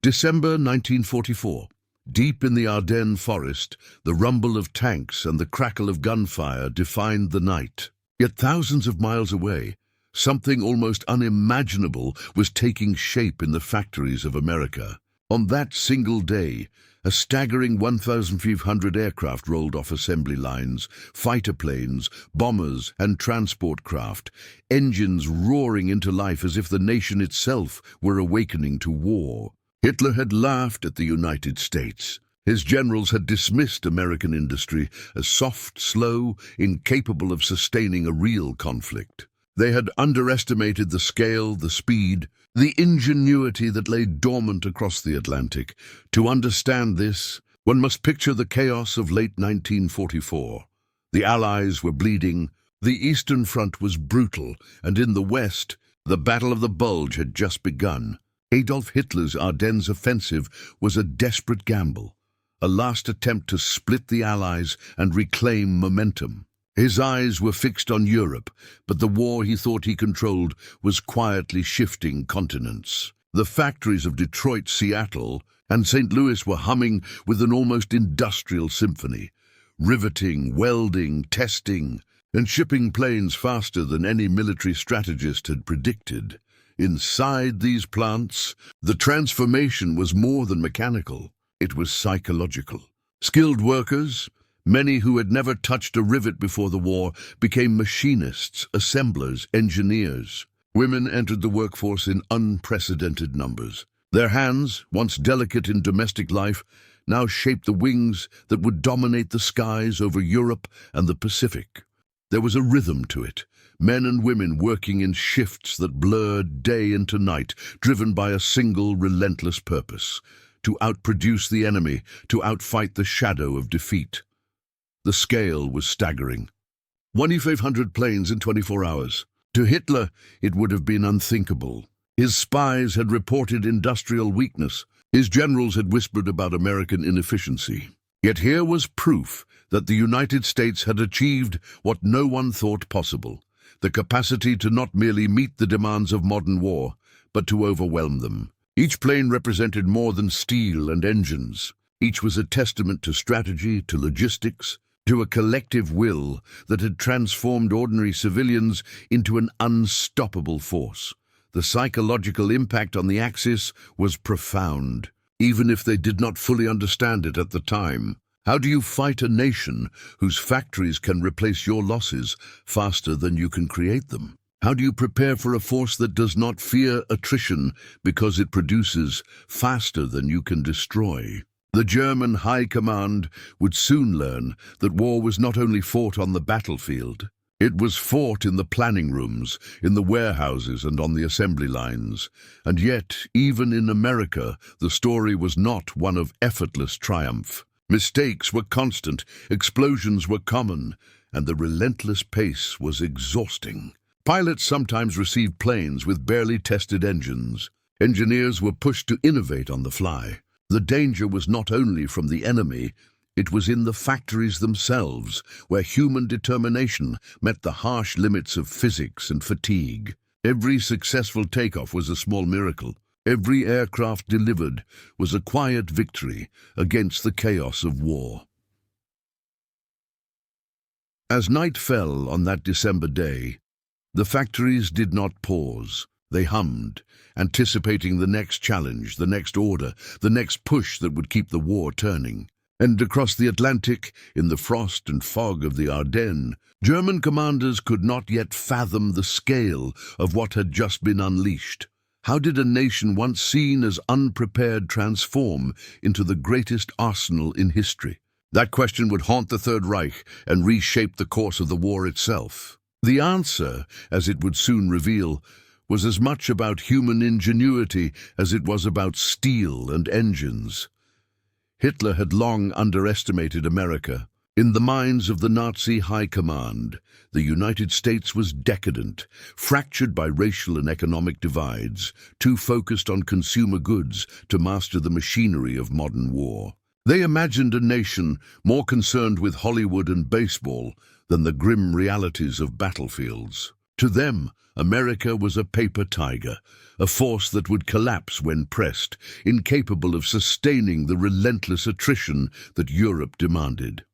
December 1944. Deep in the Ardennes forest, the rumble of tanks and the crackle of gunfire defined the night. Yet thousands of miles away, something almost unimaginable was taking shape in the factories of America. On that single day, a staggering 1,500 aircraft rolled off assembly lines, fighter planes, bombers, and transport craft, engines roaring into life as if the nation itself were awakening to war. Hitler had laughed at the United States. His generals had dismissed American industry as soft, slow, incapable of sustaining a real conflict. They had underestimated the scale, the speed, the ingenuity that lay dormant across the Atlantic. To understand this, one must picture the chaos of late 1944. The Allies were bleeding, the Eastern Front was brutal, and in the West, the Battle of the Bulge had just begun. Adolf Hitler's Ardennes offensive was a desperate gamble, a last attempt to split the Allies and reclaim momentum. His eyes were fixed on Europe, but the war he thought he controlled was quietly shifting continents. The factories of Detroit, Seattle, and St. Louis were humming with an almost industrial symphony, riveting, welding, testing, and shipping planes faster than any military strategist had predicted. Inside these plants, the transformation was more than mechanical. It was psychological. Skilled workers, many who had never touched a rivet before the war, became machinists, assemblers, engineers. Women entered the workforce in unprecedented numbers. Their hands, once delicate in domestic life, now shaped the wings that would dominate the skies over Europe and the Pacific. There was a rhythm to it. Men and women working in shifts that blurred day into night, driven by a single relentless purpose: to outproduce the enemy, to outfight the shadow of defeat. The scale was staggering. 2,500 planes in 24 hours. To Hitler, it would have been unthinkable. His spies had reported industrial weakness. His generals had whispered about American inefficiency. Yet here was proof that the United States had achieved what no one thought possible: the capacity to not merely meet the demands of modern war, but to overwhelm them. Each plane represented more than steel and engines. Each was a testament to strategy, to logistics, to a collective will that had transformed ordinary civilians into an unstoppable force. The psychological impact on the Axis was profound, even if they did not fully understand it at the time. How do you fight a nation whose factories can replace your losses faster than you can create them? How do you prepare for a force that does not fear attrition because it produces faster than you can destroy? The German High Command would soon learn that war was not only fought on the battlefield. It was fought in the planning rooms, in the warehouses, and on the assembly lines. And yet, even in America, the story was not one of effortless triumph. Mistakes were constant, explosions were common, and the relentless pace was exhausting. Pilots sometimes received planes with barely tested engines. Engineers were pushed to innovate on the fly. The danger was not only from the enemy, it was in the factories themselves, where human determination met the harsh limits of physics and fatigue. Every successful takeoff was a small miracle. Every aircraft delivered was a quiet victory against the chaos of war. As night fell on that December day, the factories did not pause. They hummed, anticipating the next challenge, the next order, the next push that would keep the war turning. And across the Atlantic, in the frost and fog of the Ardennes, German commanders could not yet fathom the scale of what had just been unleashed. How did a nation once seen as unprepared transform into the greatest arsenal in history? That question would haunt the Third Reich and reshape the course of the war itself. The answer, as it would soon reveal, was as much about human ingenuity as it was about steel and engines. Hitler had long underestimated America. In the minds of the Nazi High Command, the United States was decadent, fractured by racial and economic divides, too focused on consumer goods to master the machinery of modern war. They imagined a nation more concerned with Hollywood and baseball than the grim realities of battlefields. To them, America was a paper tiger, a force that would collapse when pressed, incapable of sustaining the relentless attrition that Europe demanded.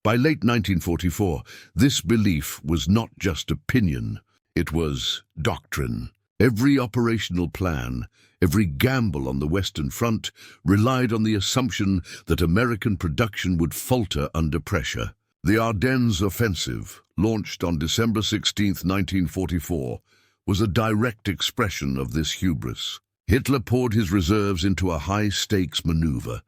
By late 1944, this belief was not just opinion, it was doctrine. Every operational plan, every gamble on the Western Front relied on the assumption that American production would falter under pressure. The Ardennes offensive, launched on December 16, 1944, was a direct expression of this hubris. Hitler poured his reserves into a high-stakes maneuver,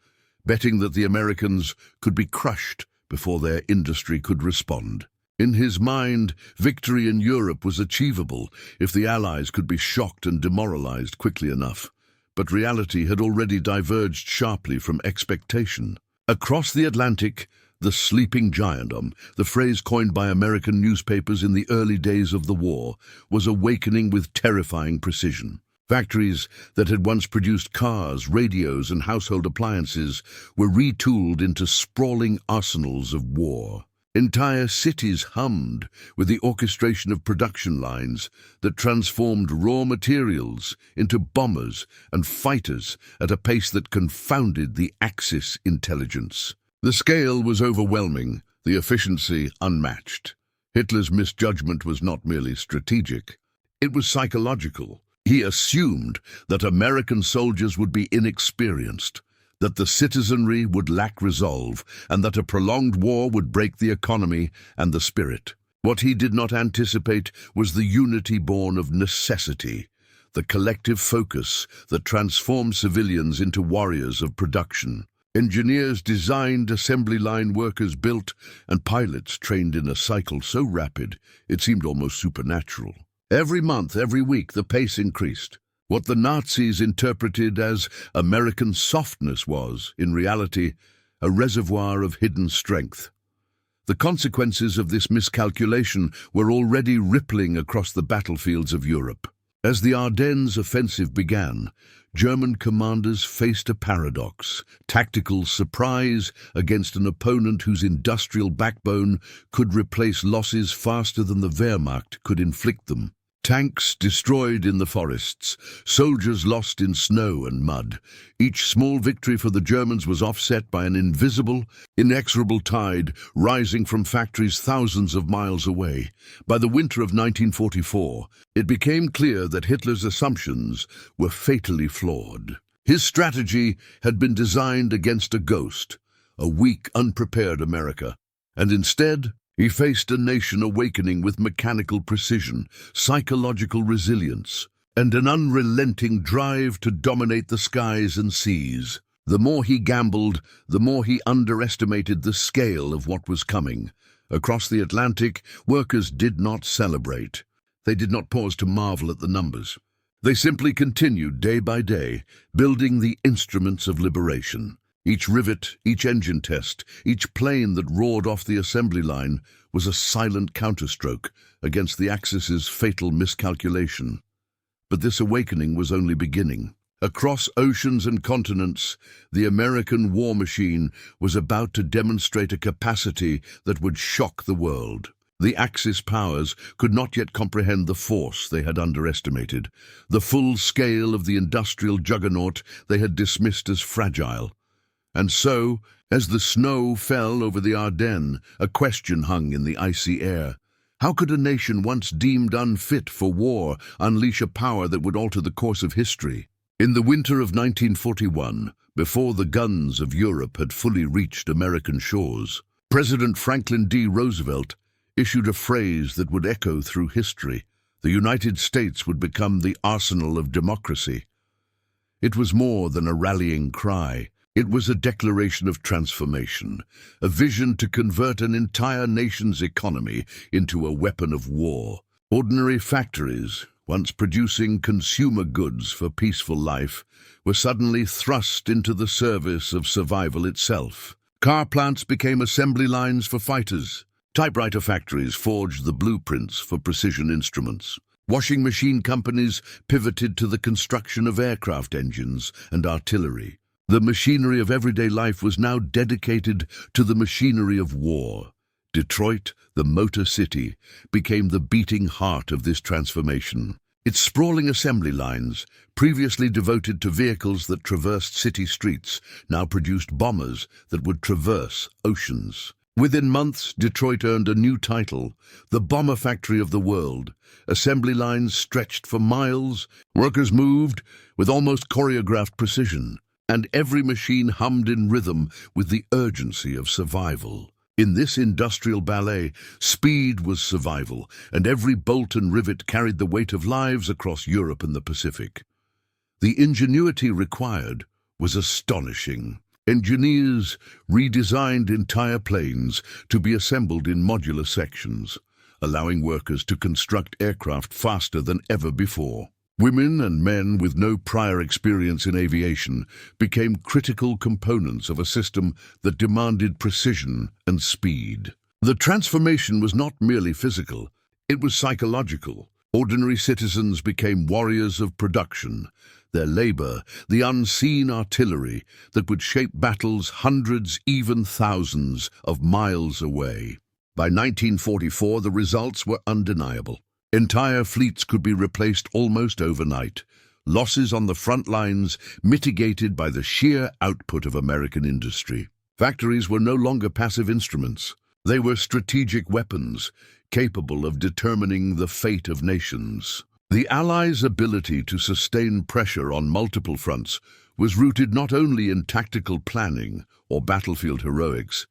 betting that the Americans could be crushed before their industry could respond. In his mind, victory in Europe was achievable if the Allies could be shocked and demoralized quickly enough. But reality had already diverged sharply from expectation. Across the Atlantic, the sleeping giant, the phrase coined by American newspapers in the early days of the war, was awakening with terrifying precision. Factories that had once produced cars, radios, and household appliances were retooled into sprawling arsenals of war. Entire cities hummed with the orchestration of production lines that transformed raw materials into bombers and fighters at a pace that confounded the Axis intelligence. The scale was overwhelming, the efficiency unmatched. Hitler's misjudgment was not merely strategic, it was psychological. He assumed that American soldiers would be inexperienced, that the citizenry would lack resolve, and that a prolonged war would break the economy and the spirit. What he did not anticipate was the unity born of necessity, the collective focus that transformed civilians into warriors of production. Engineers designed, assembly line workers built, and pilots trained in a cycle so rapid it seemed almost supernatural. Every month, every week, the pace increased. What the Nazis interpreted as American softness was, in reality, a reservoir of hidden strength. The consequences of this miscalculation were already rippling across the battlefields of Europe. As the Ardennes offensive began, German commanders faced a paradox: tactical surprise against an opponent whose industrial backbone could replace losses faster than the Wehrmacht could inflict them. Tanks destroyed in the forests, soldiers lost in snow and mud. Each small victory for the Germans was offset by an invisible, inexorable tide rising from factories thousands of miles away. By the winter of 1944, it became clear that Hitler's assumptions were fatally flawed. His strategy had been designed against a ghost, a weak, unprepared America, and instead, he faced a nation awakening with mechanical precision, psychological resilience, and an unrelenting drive to dominate the skies and seas. The more he gambled, the more he underestimated the scale of what was coming. Across the Atlantic, workers did not celebrate. They did not pause to marvel at the numbers. They simply continued day by day, building the instruments of liberation. Each rivet, each engine test, each plane that roared off the assembly line was a silent counterstroke against the Axis's fatal miscalculation. But this awakening was only beginning. Across oceans and continents, the American war machine was about to demonstrate a capacity that would shock the world. The Axis powers could not yet comprehend the force they had underestimated, the full scale of the industrial juggernaut they had dismissed as fragile. And so, as the snow fell over the Ardennes, a question hung in the icy air. How could a nation once deemed unfit for war unleash a power that would alter the course of history? In the winter of 1941, before the guns of Europe had fully reached American shores, President Franklin D. Roosevelt issued a phrase that would echo through history. The United States would become the arsenal of democracy. It was more than a rallying cry. It was a declaration of transformation, a vision to convert an entire nation's economy into a weapon of war. Ordinary factories, once producing consumer goods for peaceful life, were suddenly thrust into the service of survival itself. Car plants became assembly lines for fighters. Typewriter factories forged the blueprints for precision instruments. Washing machine companies pivoted to the construction of aircraft engines and artillery. The machinery of everyday life was now dedicated to the machinery of war. Detroit, the Motor City, became the beating heart of this transformation. Its sprawling assembly lines, previously devoted to vehicles that traversed city streets, now produced bombers that would traverse oceans. Within months, Detroit earned a new title, the bomber factory of the world. Assembly lines stretched for miles, workers moved with almost choreographed precision, and every machine hummed in rhythm with the urgency of survival. In this industrial ballet, speed was survival, and every bolt and rivet carried the weight of lives across Europe and the Pacific. The ingenuity required was astonishing. Engineers redesigned entire planes to be assembled in modular sections, allowing workers to construct aircraft faster than ever before. Women and men with no prior experience in aviation became critical components of a system that demanded precision and speed. The transformation was not merely physical, it was psychological. Ordinary citizens became warriors of production. Their labor, the unseen artillery that would shape battles hundreds, even thousands of miles away. By 1944, the results were undeniable. Entire fleets could be replaced almost overnight. Losses on the front lines mitigated by the sheer output of American industry. Factories were no longer passive instruments. They were strategic weapons, capable of determining the fate of nations. The Allies' ability to sustain pressure on multiple fronts was rooted not only in tactical planning or battlefield heroics,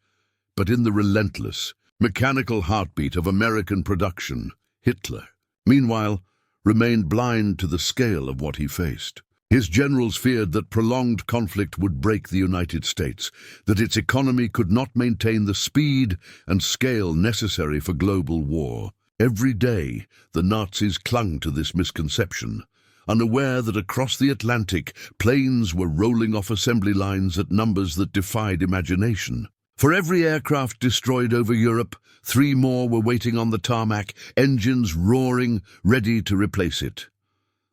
but in the relentless, mechanical heartbeat of American production. Hitler, meanwhile, remained blind to the scale of what he faced. His generals feared that prolonged conflict would break the United States, that its economy could not maintain the speed and scale necessary for global war. Every day, the Nazis clung to this misconception, unaware that across the Atlantic, planes were rolling off assembly lines at numbers that defied imagination. For every aircraft destroyed over Europe, 3 more were waiting on the tarmac, engines roaring, ready to replace it.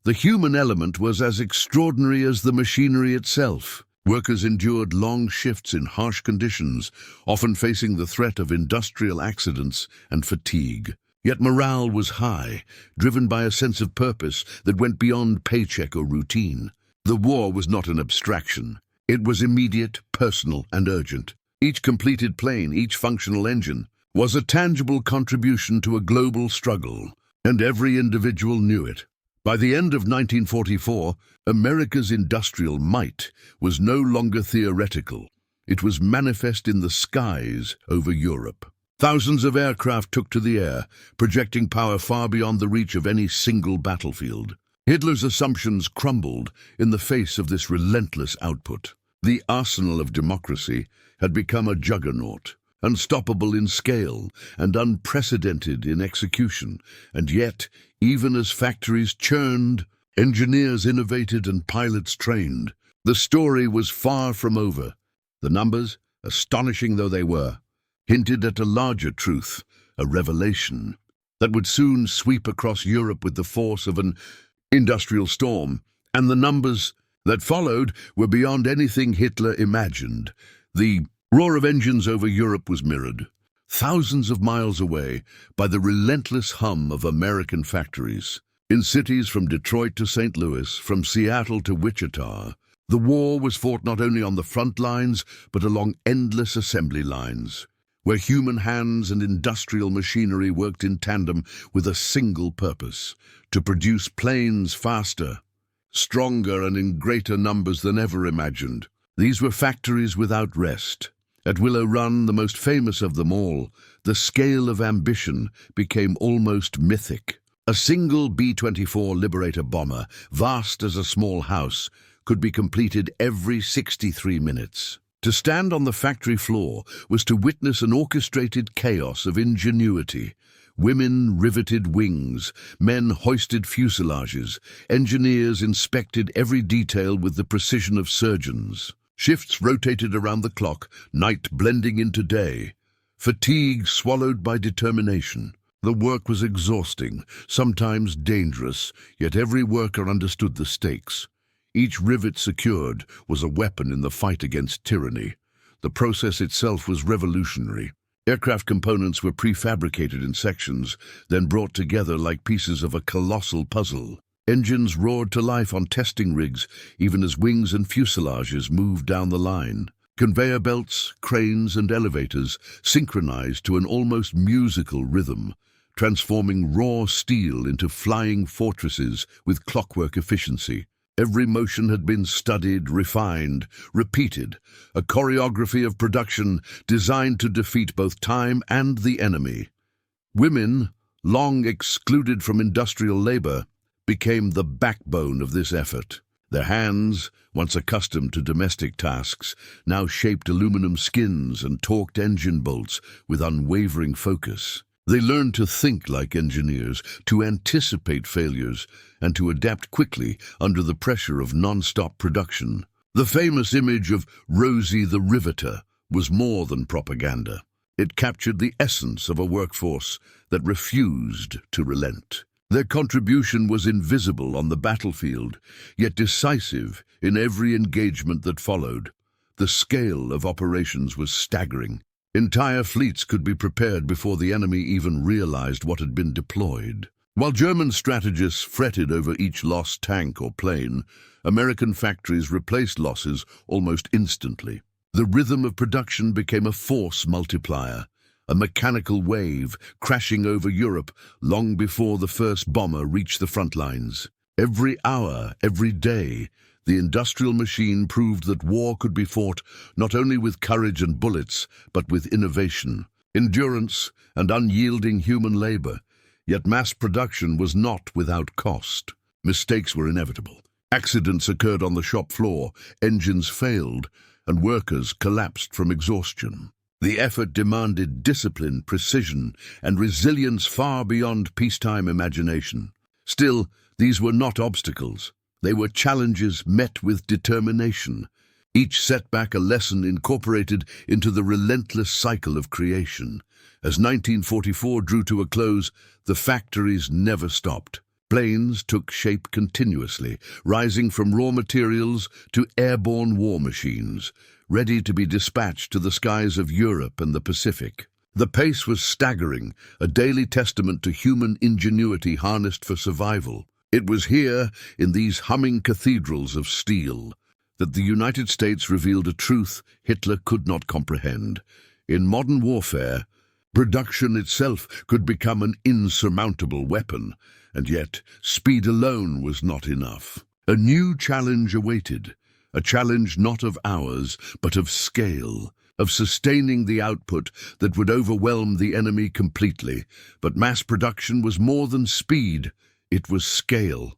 The human element was as extraordinary as the machinery itself. Workers endured long shifts in harsh conditions, often facing the threat of industrial accidents and fatigue. Yet morale was high, driven by a sense of purpose that went beyond paycheck or routine. The war was not an abstraction. It was immediate, personal, and urgent. Each completed plane, each functional engine, was a tangible contribution to a global struggle, and every individual knew it. By the end of 1944, America's industrial might was no longer theoretical. It was manifest in the skies over Europe. Thousands of aircraft took to the air, projecting power far beyond the reach of any single battlefield. Hitler's assumptions crumbled in the face of this relentless output. The arsenal of democracy had become a juggernaut, unstoppable in scale and unprecedented in execution. And yet, even as factories churned, engineers innovated and pilots trained, the story was far from over. The numbers, astonishing though they were, hinted at a larger truth, a revelation that would soon sweep across Europe with the force of an industrial storm. And the numbers that followed were beyond anything Hitler imagined. The roar of engines over Europe was mirrored, thousands of miles away, by the relentless hum of American factories. In cities from Detroit to St. Louis, from Seattle to Wichita, the war was fought not only on the front lines, but along endless assembly lines, where human hands and industrial machinery worked in tandem with a single purpose: to produce planes faster, stronger, and in greater numbers than ever imagined. These were factories without rest. At Willow Run, the most famous of them all, the scale of ambition became almost mythic. A single B-24 Liberator bomber, vast as a small house, could be completed every 63 minutes. To stand on the factory floor was to witness an orchestrated chaos of ingenuity. Women riveted wings, men hoisted fuselages, engineers inspected every detail with the precision of surgeons. Shifts rotated around the clock, night blending into day, fatigue swallowed by determination. The work was exhausting, sometimes dangerous, yet every worker understood the stakes. Each rivet secured was a weapon in the fight against tyranny. The process itself was revolutionary. Aircraft components were prefabricated in sections, then brought together like pieces of a colossal puzzle. Engines roared to life on testing rigs, even as wings and fuselages moved down the line. Conveyor belts, cranes, and elevators synchronized to an almost musical rhythm, transforming raw steel into flying fortresses with clockwork efficiency. Every motion had been studied, refined, repeated, a choreography of production designed to defeat both time and the enemy. Women, long excluded from industrial labor, became the backbone of this effort. Their hands, once accustomed to domestic tasks, now shaped aluminum skins and torqued engine bolts with unwavering focus. They learned to think like engineers, to anticipate failures, and to adapt quickly under the pressure of non-stop production. The famous image of Rosie the Riveter was more than propaganda. It captured the essence of a workforce that refused to relent. Their contribution was invisible on the battlefield, yet decisive in every engagement that followed. The scale of operations was staggering. Entire fleets could be prepared before the enemy even realized what had been deployed. While German strategists fretted over each lost tank or plane, American factories replaced losses almost instantly. The rhythm of production became a force multiplier, a mechanical wave crashing over Europe long before the first bomber reached the front lines. Every hour, every day, the industrial machine proved that war could be fought not only with courage and bullets, but with innovation, endurance, and unyielding human labor. Yet mass production was not without cost. Mistakes were inevitable. Accidents occurred on the shop floor, engines failed, and workers collapsed from exhaustion. The effort demanded discipline, precision, and resilience far beyond peacetime imagination. Still, these were not obstacles. They were challenges met with determination, each setback a lesson incorporated into the relentless cycle of creation. As 1944 drew to a close, the factories never stopped. Planes took shape continuously, rising from raw materials to airborne war machines, ready to be dispatched to the skies of Europe and the Pacific. The pace was staggering, a daily testament to human ingenuity harnessed for survival. It was here, in these humming cathedrals of steel, that the United States revealed a truth Hitler could not comprehend. In modern warfare, production itself could become an insurmountable weapon, and yet speed alone was not enough. A new challenge awaited, a challenge not of hours, but of scale, of sustaining the output that would overwhelm the enemy completely. But mass production was more than speed. It was scale.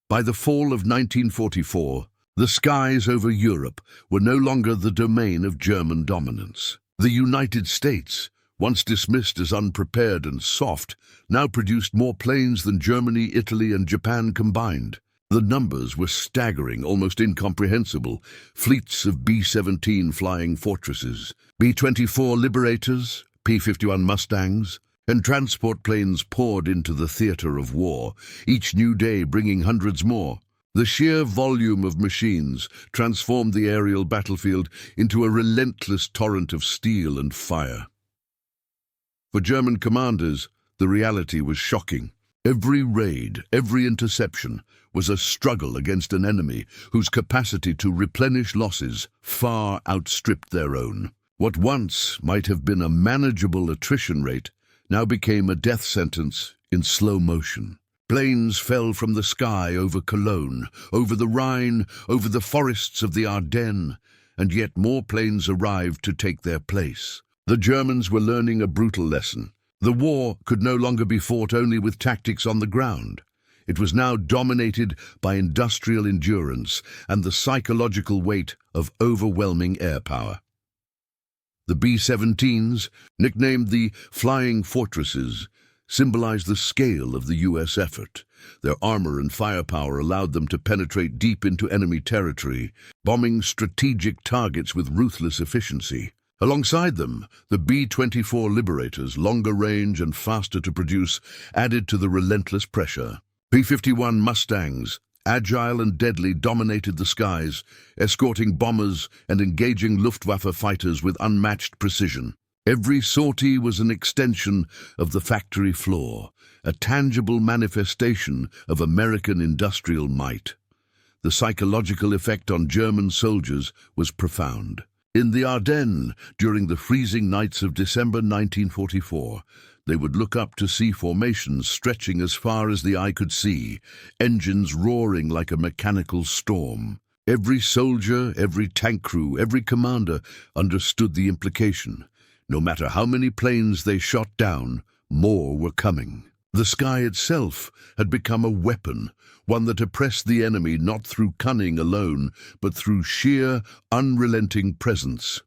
By the fall of 1944, the skies over Europe were no longer the domain of German dominance. The United States, once dismissed as unprepared and soft, now produced more planes than Germany, Italy, and Japan combined. The numbers were staggering, almost incomprehensible. Fleets of B-17 flying fortresses, B-24 Liberators, P-51 Mustangs, and transport planes poured into the theater of war, each new day bringing hundreds more. The sheer volume of machines transformed the aerial battlefield into a relentless torrent of steel and fire. For German commanders, the reality was shocking. Every raid, every interception, was a struggle against an enemy whose capacity to replenish losses far outstripped their own. What once might have been a manageable attrition rate now became a death sentence in slow motion. Planes fell from the sky over Cologne, over the Rhine, over the forests of the Ardennes, and yet more planes arrived to take their place. The Germans were learning a brutal lesson. The war could no longer be fought only with tactics on the ground. It was now dominated by industrial endurance and the psychological weight of overwhelming air power. The B-17s, nicknamed the Flying Fortresses, symbolized the scale of the U.S. effort. Their armor and firepower allowed them to penetrate deep into enemy territory, bombing strategic targets with ruthless efficiency. Alongside them, the B-24 Liberators, longer range and faster to produce, added to the relentless pressure. P-51 Mustangs, agile and deadly, dominated the skies, escorting bombers and engaging Luftwaffe fighters with unmatched precision. Every sortie was an extension of the factory floor, a tangible manifestation of American industrial might. The psychological effect on German soldiers was profound. In the Ardennes, during the freezing nights of December 1944, they would look up to see formations stretching as far as the eye could see, engines roaring like a mechanical storm. Every soldier, every tank crew, every commander understood the implication. No matter how many planes they shot down, more were coming. The sky itself had become a weapon, one that oppressed the enemy not through cunning alone, but through sheer, unrelenting presence.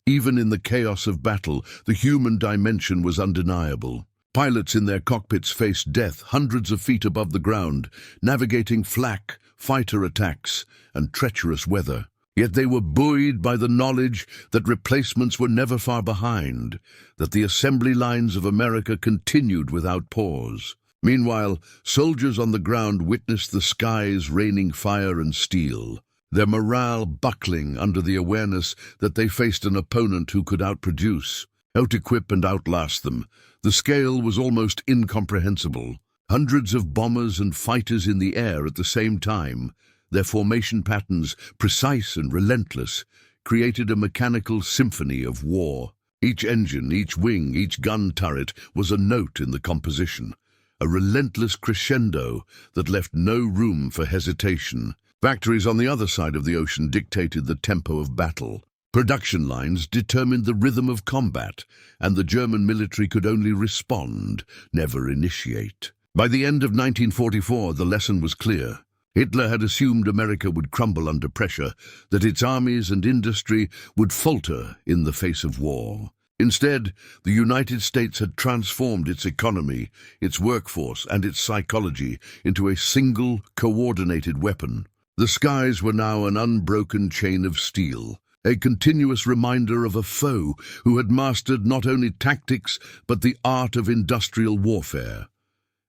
Even in the chaos of battle, the human dimension was undeniable. Pilots in their cockpits faced death hundreds of feet above the ground, navigating flak, fighter attacks, and treacherous weather. Yet they were buoyed by the knowledge that replacements were never far behind, that the assembly lines of America continued without pause. Meanwhile, soldiers on the ground witnessed the skies raining fire and steel, their morale buckling under the awareness that they faced an opponent who could outproduce, out-equip and outlast them. The scale was almost incomprehensible. Hundreds of bombers and fighters in the air at the same time, their formation patterns, precise and relentless, created a mechanical symphony of war. Each engine, each wing, each gun turret was a note in the composition, a relentless crescendo that left no room for hesitation. Factories on the other side of the ocean dictated the tempo of battle. Production lines determined the rhythm of combat, and the German military could only respond, never initiate. By the end of 1944, the lesson was clear. Hitler had assumed America would crumble under pressure, that its armies and industry would falter in the face of war. Instead, the United States had transformed its economy, its workforce, and its psychology into a single, coordinated weapon. The skies were now an unbroken chain of steel, a continuous reminder of a foe who had mastered not only tactics but the art of industrial warfare.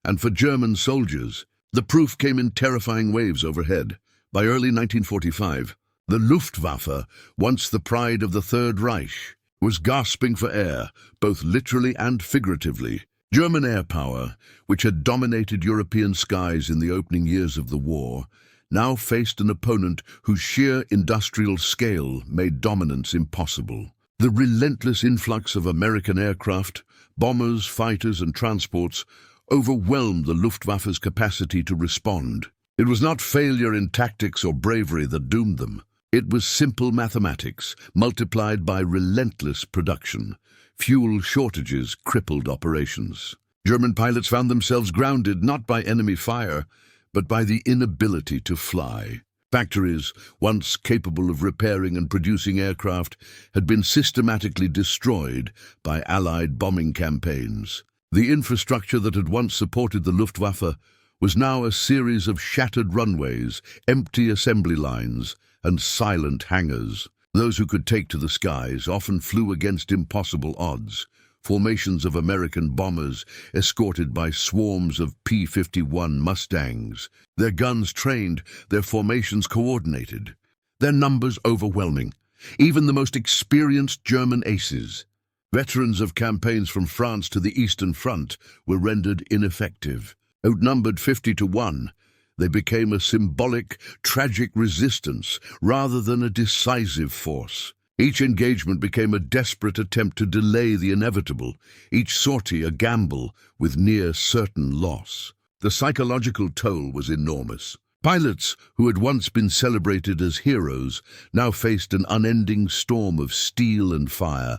And for German soldiers, the proof came in terrifying waves overhead. By early 1945, the Luftwaffe, once the pride of the Third Reich, was gasping for air, both literally and figuratively. German air power, which had dominated European skies in the opening years of the war, now faced an opponent whose sheer industrial scale made dominance impossible. The relentless influx of American aircraft, bombers, fighters, and transports overwhelmed the Luftwaffe's capacity to respond. It was not failure in tactics or bravery that doomed them. It was simple mathematics, multiplied by relentless production. Fuel shortages crippled operations. German pilots found themselves grounded not by enemy fire, but by the inability to fly. Factories, once capable of repairing and producing aircraft, had been systematically destroyed by Allied bombing campaigns. The infrastructure that had once supported the Luftwaffe was now a series of shattered runways, empty assembly lines, and silent hangars. Those who could take to the skies often flew against impossible odds. Formations of American bombers escorted by swarms of P-51 Mustangs, their guns trained, their formations coordinated, their numbers overwhelming. Even the most experienced German aces, veterans of campaigns from France to the Eastern Front, were rendered ineffective. Outnumbered 50-1, they became a symbolic, tragic resistance rather than a decisive force. Each engagement became a desperate attempt to delay the inevitable, each sortie a gamble with near certain loss. The psychological toll was enormous. Pilots, who had once been celebrated as heroes, now faced an unending storm of steel and fire,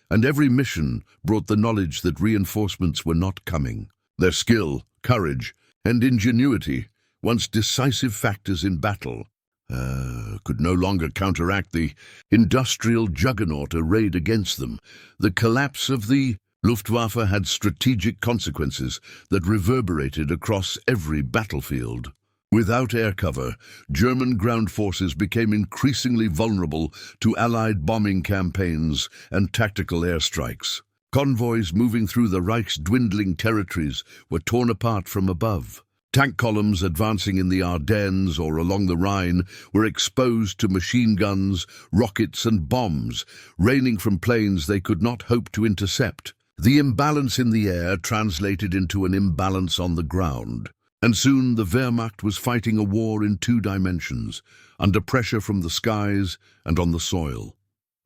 and every mission brought the knowledge that reinforcements were not coming. Their skill, courage, and ingenuity, once decisive factors in battle, could no longer counteract the industrial juggernaut arrayed against them. The collapse of the Luftwaffe had strategic consequences that reverberated across every battlefield. Without air cover, German ground forces became increasingly vulnerable to Allied bombing campaigns and tactical airstrikes. Convoys moving through the Reich's dwindling territories were torn apart from above. Tank columns advancing in the Ardennes or along the Rhine were exposed to machine guns, rockets and bombs, raining from planes they could not hope to intercept. The imbalance in the air translated into an imbalance on the ground, and soon the Wehrmacht was fighting a war in two dimensions, under pressure from the skies and on the soil.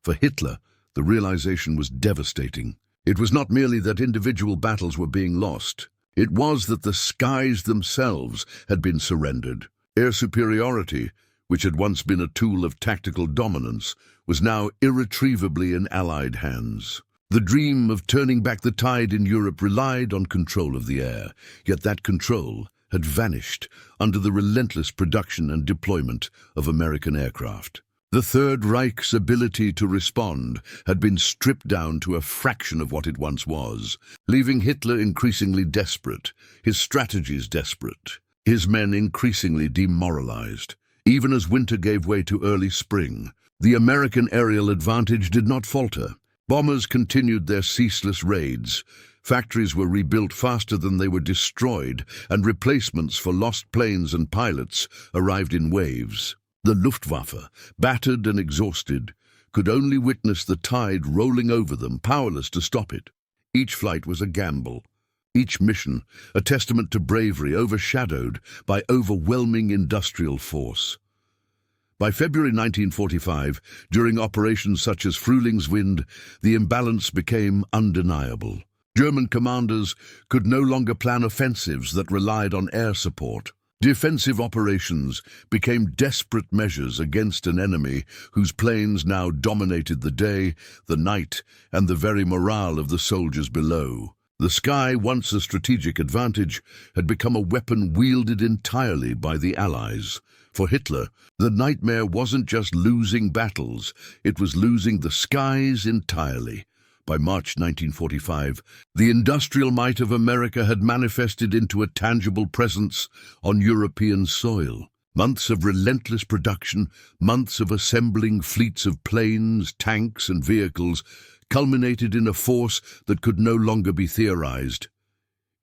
For Hitler, the realization was devastating. It was not merely that individual battles were being lost. It was that the skies themselves had been surrendered. Air superiority, which had once been a tool of tactical dominance, was now irretrievably in Allied hands. The dream of turning back the tide in Europe relied on control of the air, yet that control had vanished under the relentless production and deployment of American aircraft. The Third Reich's ability to respond had been stripped down to a fraction of what it once was, leaving Hitler increasingly desperate, his strategies desperate, his men increasingly demoralized. Even as winter gave way to early spring, the American aerial advantage did not falter. Bombers continued their ceaseless raids. Factories were rebuilt faster than they were destroyed, and replacements for lost planes and pilots arrived in waves. The Luftwaffe, battered and exhausted, could only witness the tide rolling over them, powerless to stop it. Each flight was a gamble, each mission a testament to bravery overshadowed by overwhelming industrial force. By February 1945, during operations such as Frühlingswind, the imbalance became undeniable. German commanders could no longer plan offensives that relied on air support. Defensive operations became desperate measures against an enemy whose planes now dominated the day, the night, and the very morale of the soldiers below. The sky, once a strategic advantage, had become a weapon wielded entirely by the Allies. For Hitler, the nightmare wasn't just losing battles, it was losing the skies entirely. By March 1945, the industrial might of America had manifested into a tangible presence on European soil. Months of relentless production, months of assembling fleets of planes, tanks, and vehicles, culminated in a force that could no longer be theorized.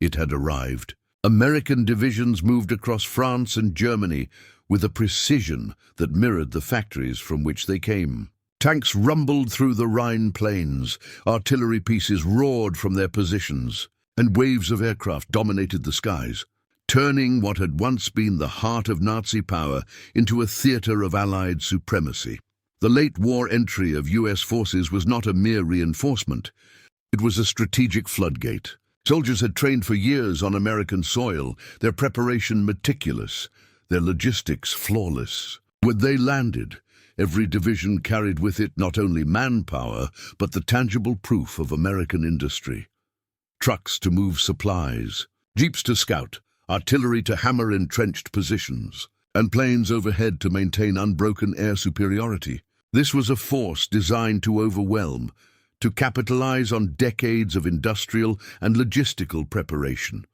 It had arrived. American divisions moved across France and Germany with a precision that mirrored the factories from which they came. Tanks rumbled through the Rhine plains, artillery pieces roared from their positions, and waves of aircraft dominated the skies, turning what had once been the heart of Nazi power into a theater of Allied supremacy. The late war entry of US forces was not a mere reinforcement. It was a strategic floodgate. Soldiers had trained for years on American soil, their preparation meticulous, their logistics flawless. When they landed, every division carried with it not only manpower, but the tangible proof of American industry. Trucks to move supplies, jeeps to scout, artillery to hammer entrenched positions, and planes overhead to maintain unbroken air superiority. This was a force designed to overwhelm, to capitalize on decades of industrial and logistical preparation.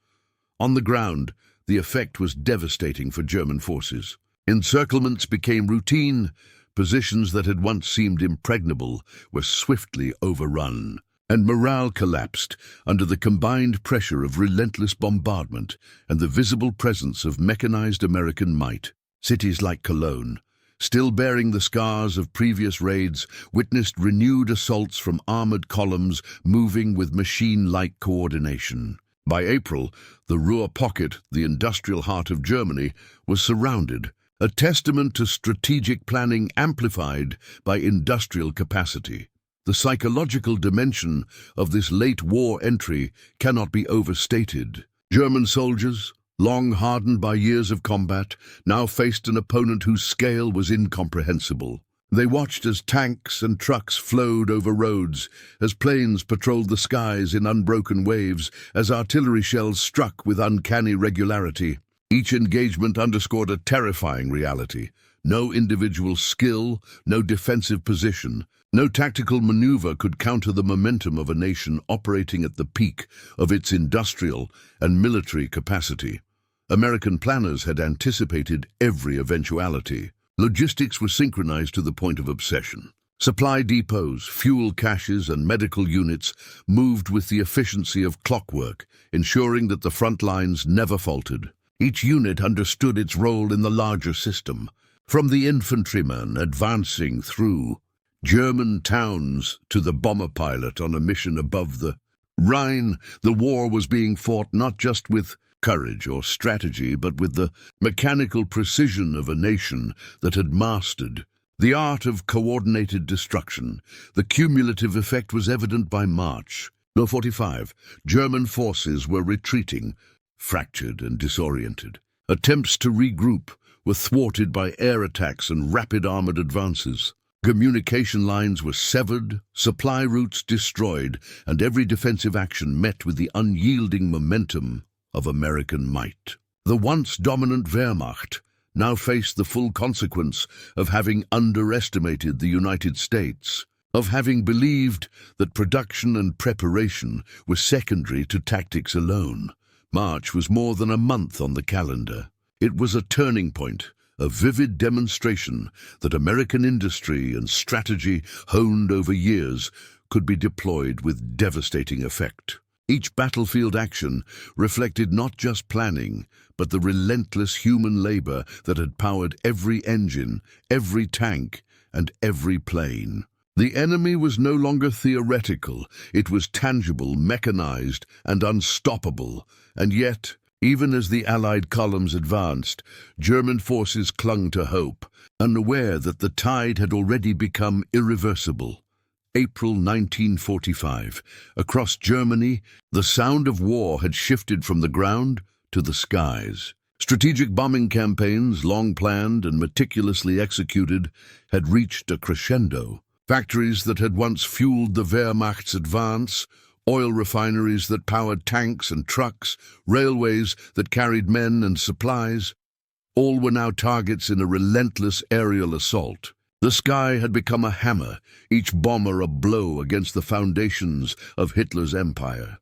On the ground, the effect was devastating for German forces. Encirclements became routine. Positions that had once seemed impregnable were swiftly overrun, and morale collapsed under the combined pressure of relentless bombardment and the visible presence of mechanized American might. Cities like Cologne, still bearing the scars of previous raids, witnessed renewed assaults from armored columns moving with machine-like coordination. By April, the Ruhr Pocket, the industrial heart of Germany, was surrounded, a testament to strategic planning amplified by industrial capacity. The psychological dimension of this late war entry cannot be overstated. German soldiers, long hardened by years of combat, now faced an opponent whose scale was incomprehensible. They watched as tanks and trucks flowed over roads, as planes patrolled the skies in unbroken waves, as artillery shells struck with uncanny regularity. Each engagement underscored a terrifying reality. No individual skill, no defensive position, no tactical maneuver could counter the momentum of a nation operating at the peak of its industrial and military capacity. American planners had anticipated every eventuality. Logistics were synchronized to the point of obsession. Supply depots, fuel caches, and medical units moved with the efficiency of clockwork, ensuring that the front lines never faltered. Each unit understood its role in the larger system, from the infantryman advancing through German towns to the bomber pilot on a mission above the Rhine. The war was being fought not just with courage or strategy, but with the mechanical precision of a nation that had mastered the art of coordinated destruction. The cumulative effect was evident by March 45. German forces were retreating, fractured and disoriented. Attempts to regroup were thwarted by air attacks and rapid armored advances. Communication lines were severed, supply routes destroyed, and every defensive action met with the unyielding momentum of American might. The once dominant Wehrmacht now faced the full consequence of having underestimated the United States, of having believed that production and preparation were secondary to tactics alone. March was more than a month on the calendar. It was a turning point, a vivid demonstration that American industry and strategy honed over years could be deployed with devastating effect. Each battlefield action reflected not just planning, but the relentless human labor that had powered every engine, every tank, and every plane. The enemy was no longer theoretical. It was tangible, mechanized, and unstoppable. And yet, even as the Allied columns advanced, German forces clung to hope, unaware that the tide had already become irreversible. April 1945. Across Germany, the sound of war had shifted from the ground to the skies. Strategic bombing campaigns, long planned and meticulously executed, had reached a crescendo. Factories that had once fueled the Wehrmacht's advance, oil refineries that powered tanks and trucks, railways that carried men and supplies, all were now targets in a relentless aerial assault. The sky had become a hammer, each bomber a blow against the foundations of Hitler's empire.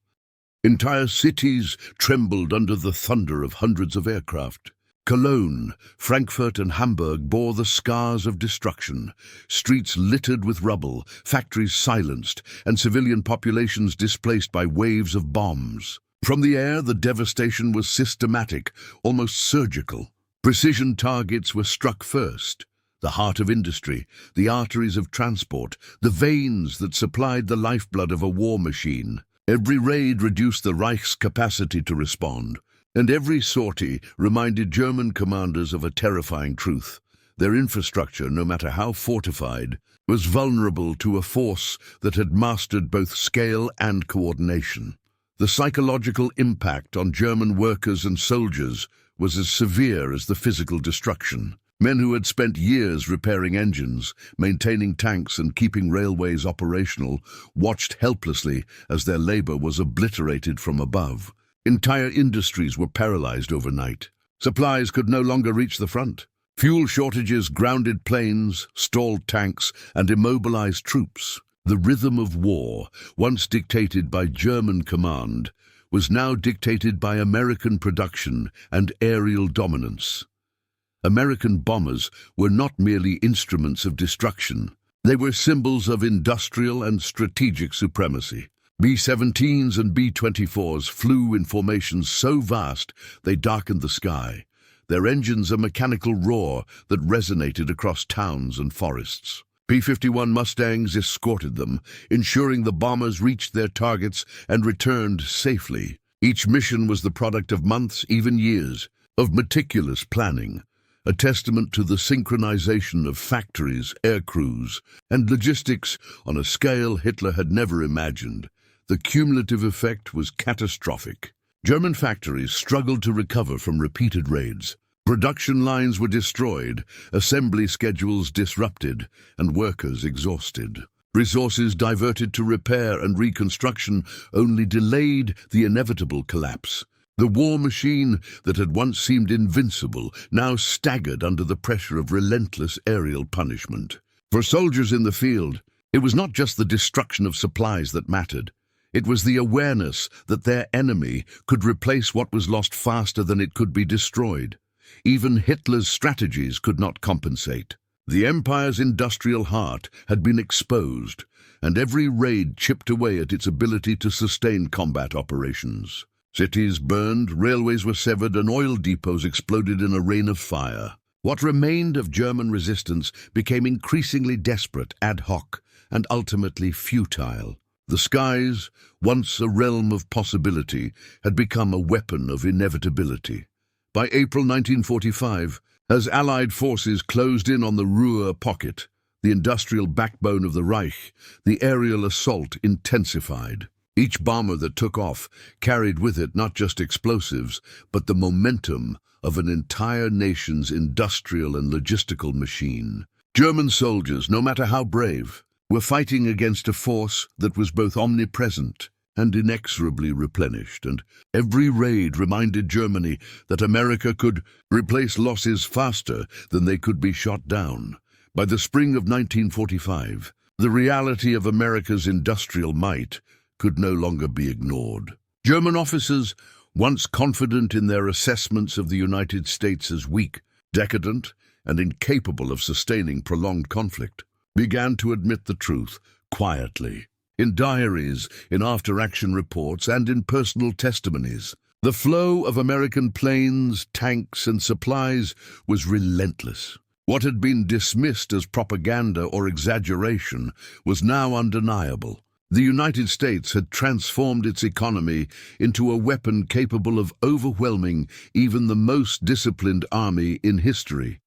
Entire cities trembled under the thunder of hundreds of aircraft. Cologne, Frankfurt and Hamburg bore the scars of destruction, streets littered with rubble, factories silenced, and civilian populations displaced by waves of bombs. From the air, the devastation was systematic, almost surgical. Precision targets were struck first. The heart of industry, the arteries of transport, the veins that supplied the lifeblood of a war machine. Every raid reduced the Reich's capacity to respond. And every sortie reminded German commanders of a terrifying truth. Their infrastructure, no matter how fortified, was vulnerable to a force that had mastered both scale and coordination. The psychological impact on German workers and soldiers was as severe as the physical destruction. Men who had spent years repairing engines, maintaining tanks and keeping railways operational watched helplessly as their labor was obliterated from above. Entire industries were paralyzed overnight. Supplies could no longer reach the front. Fuel shortages grounded planes, stalled tanks, and immobilized troops. The rhythm of war, once dictated by German command, was now dictated by American production and aerial dominance. American bombers were not merely instruments of destruction. They were symbols of industrial and strategic supremacy. B-17s and B-24s flew in formations so vast they darkened the sky, their engines a mechanical roar that resonated across towns and forests. P-51 Mustangs escorted them, ensuring the bombers reached their targets and returned safely. Each mission was the product of months, even years, of meticulous planning, a testament to the synchronization of factories, aircrews, and logistics on a scale Hitler had never imagined. The cumulative effect was catastrophic. German factories struggled to recover from repeated raids. Production lines were destroyed, assembly schedules disrupted, and workers exhausted. Resources diverted to repair and reconstruction only delayed the inevitable collapse. The war machine that had once seemed invincible now staggered under the pressure of relentless aerial punishment. For soldiers in the field, it was not just the destruction of supplies that mattered. It was the awareness that their enemy could replace what was lost faster than it could be destroyed. Even Hitler's strategies could not compensate. The empire's industrial heart had been exposed, and every raid chipped away at its ability to sustain combat operations. Cities burned, railways were severed, and oil depots exploded in a rain of fire. What remained of German resistance became increasingly desperate, ad hoc, and ultimately futile. The skies, once a realm of possibility, had become a weapon of inevitability. By April 1945, as Allied forces closed in on the Ruhr pocket, the industrial backbone of the Reich, the aerial assault intensified. Each bomber that took off carried with it not just explosives, but the momentum of an entire nation's industrial and logistical machine. German soldiers, no matter how brave, were fighting against a force that was both omnipresent and inexorably replenished, and every raid reminded Germany that America could replace losses faster than they could be shot down. By the spring of 1945, the reality of America's industrial might could no longer be ignored. German officers, once confident in their assessments of the United States as weak, decadent, and incapable of sustaining prolonged conflict, began to admit the truth quietly. In diaries, in after-action reports, and in personal testimonies, the flow of American planes, tanks, and supplies was relentless. What had been dismissed as propaganda or exaggeration was now undeniable. The United States had transformed its economy into a weapon capable of overwhelming even the most disciplined army in history.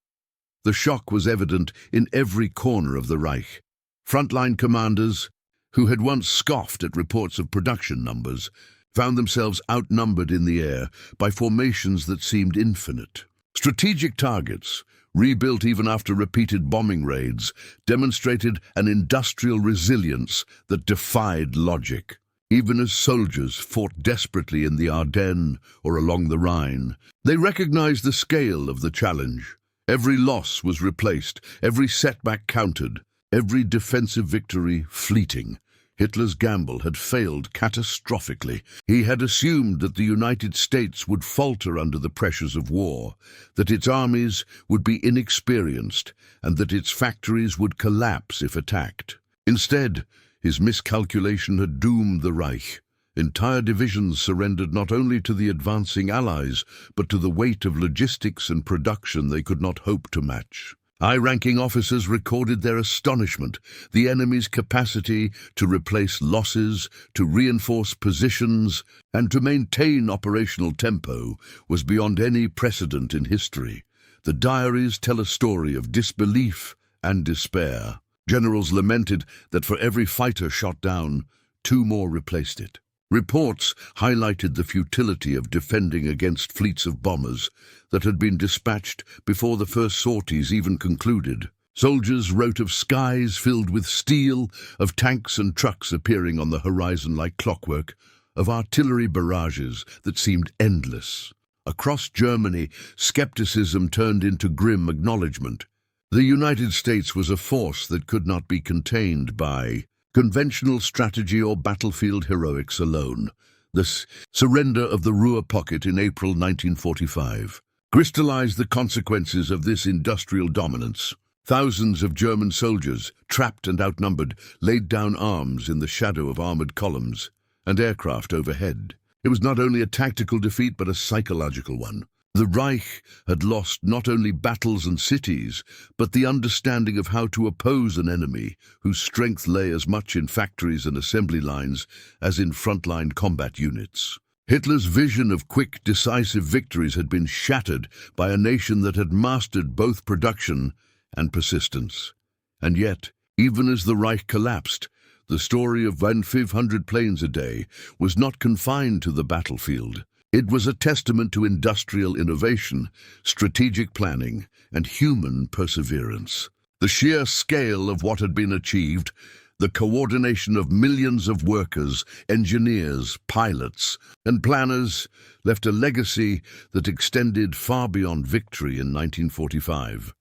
The shock was evident in every corner of the Reich. Frontline commanders, who had once scoffed at reports of production numbers, found themselves outnumbered in the air by formations that seemed infinite. Strategic targets, rebuilt even after repeated bombing raids, demonstrated an industrial resilience that defied logic. Even as soldiers fought desperately in the Ardennes or along the Rhine, they recognized the scale of the challenge. Every loss was replaced, every setback counted, every defensive victory fleeting. Hitler's gamble had failed catastrophically. He had assumed that the United States would falter under the pressures of war, that its armies would be inexperienced, and that its factories would collapse if attacked. Instead, his miscalculation had doomed the Reich. Entire divisions surrendered not only to the advancing Allies, but to the weight of logistics and production they could not hope to match. High-ranking officers recorded their astonishment. The enemy's capacity to replace losses, to reinforce positions, and to maintain operational tempo was beyond any precedent in history. The diaries tell a story of disbelief and despair. Generals lamented that for every fighter shot down, 2 more replaced it. Reports highlighted the futility of defending against fleets of bombers that had been dispatched before the first sorties even concluded. Soldiers wrote of skies filled with steel, of tanks and trucks appearing on the horizon like clockwork, of artillery barrages that seemed endless. Across Germany, skepticism turned into grim acknowledgement. The United States was a force that could not be contained by conventional strategy or battlefield heroics alone. The surrender of the Ruhr pocket in April 1945 crystallized the consequences of this industrial dominance. Thousands of German soldiers, trapped and outnumbered, laid down arms in the shadow of armored columns and aircraft overhead. It was not only a tactical defeat but a psychological one. The Reich had lost not only battles and cities, but the understanding of how to oppose an enemy whose strength lay as much in factories and assembly lines as in frontline combat units. Hitler's vision of quick, decisive victories had been shattered by a nation that had mastered both production and persistence. And yet, even as the Reich collapsed, the story of 500 planes a day was not confined to the battlefield. It was a testament to industrial innovation, strategic planning, and human perseverance. The sheer scale of what had been achieved, the coordination of millions of workers, engineers, pilots, and planners, left a legacy that extended far beyond victory in 1945.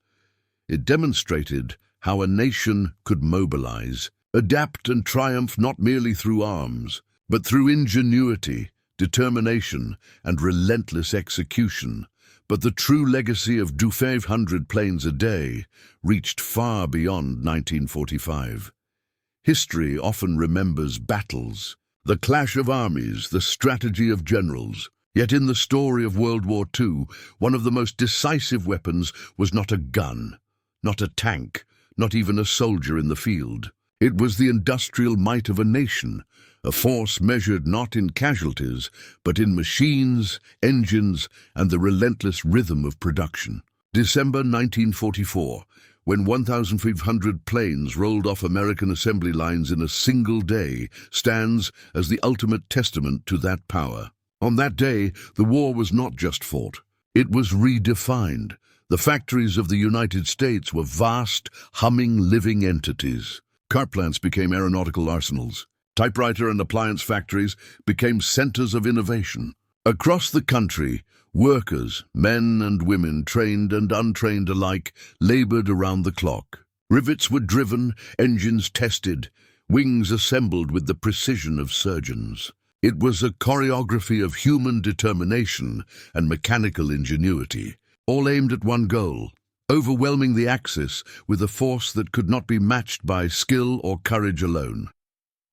It demonstrated how a nation could mobilize, adapt, and triumph not merely through arms, but through ingenuity, determination, and relentless execution. But the true legacy of 500 planes a day reached far beyond 1945. History often remembers battles, The clash of armies, the strategy of generals. Yet in the story of World War II, one of the most decisive weapons was not a gun, not a tank, not even a soldier in the field. It was the industrial might of a nation, a force measured not in casualties, but in machines, engines, and the relentless rhythm of production. December 1944, when 1,500 planes rolled off American assembly lines in a single day, stands as the ultimate testament to that power. On that day, the war was not just fought. It was redefined. The factories of the United States were vast, humming, living entities. Car plants became aeronautical arsenals. Typewriter and appliance factories became centers of innovation. Across the country, workers, men and women, trained and untrained alike, labored around the clock. Rivets were driven, engines tested, wings assembled with the precision of surgeons. It was a choreography of human determination and mechanical ingenuity, all aimed at one goal: overwhelming the Axis with a force that could not be matched by skill or courage alone.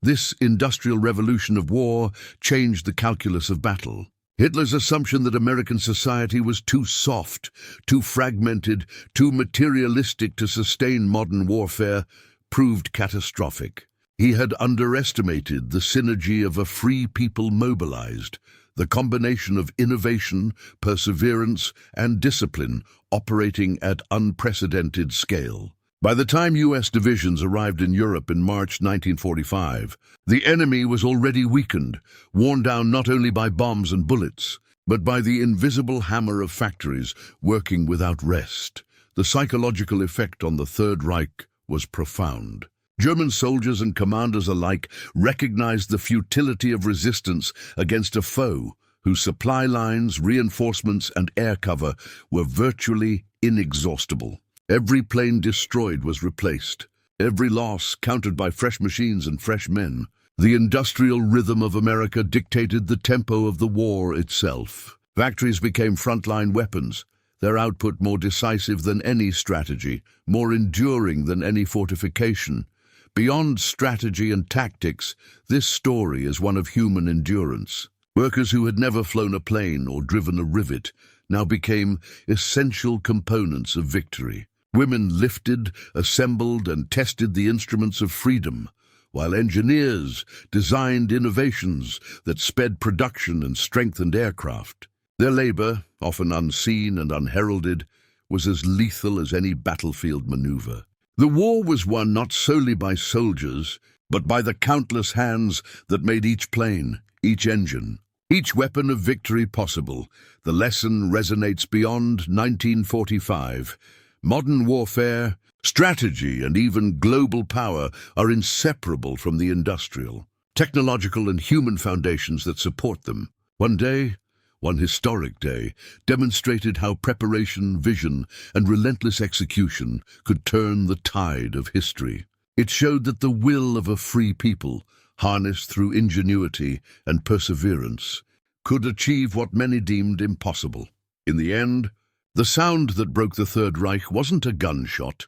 This industrial revolution of war changed the calculus of battle. Hitler's assumption that American society was too soft, too fragmented, too materialistic to sustain modern warfare proved catastrophic. He had underestimated the synergy of a free people mobilized, the combination of innovation, perseverance, and discipline operating at unprecedented scale. By the time U.S. divisions arrived in Europe in March 1945, the enemy was already weakened, worn down not only by bombs and bullets, but by the invisible hammer of factories working without rest. The psychological effect on the Third Reich was profound. German soldiers and commanders alike recognized the futility of resistance against a foe whose supply lines, reinforcements, and air cover were virtually inexhaustible. Every plane destroyed was replaced, every loss countered by fresh machines and fresh men. The industrial rhythm of America dictated the tempo of the war itself. Factories became frontline weapons, their output more decisive than any strategy, more enduring than any fortification. Beyond strategy and tactics, this story is one of human endurance. Workers who had never flown a plane or driven a rivet now became essential components of victory. Women lifted, assembled, and tested the instruments of freedom, while engineers designed innovations that sped production and strengthened aircraft. Their labor, often unseen and unheralded, was as lethal as any battlefield maneuver. The war was won not solely by soldiers, but by the countless hands that made each plane, each engine, each weapon of victory possible. The lesson resonates beyond 1945. Modern warfare, strategy, and even global power are inseparable from the industrial, technological, and human foundations that support them. One historic day, demonstrated how preparation, vision, and relentless execution could turn the tide of history. It showed that the will of a free people, harnessed through ingenuity and perseverance, could achieve what many deemed impossible. In the end, the sound that broke the Third Reich wasn't a gunshot.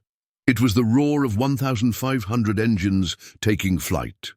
It was the roar of 1,500 engines taking flight.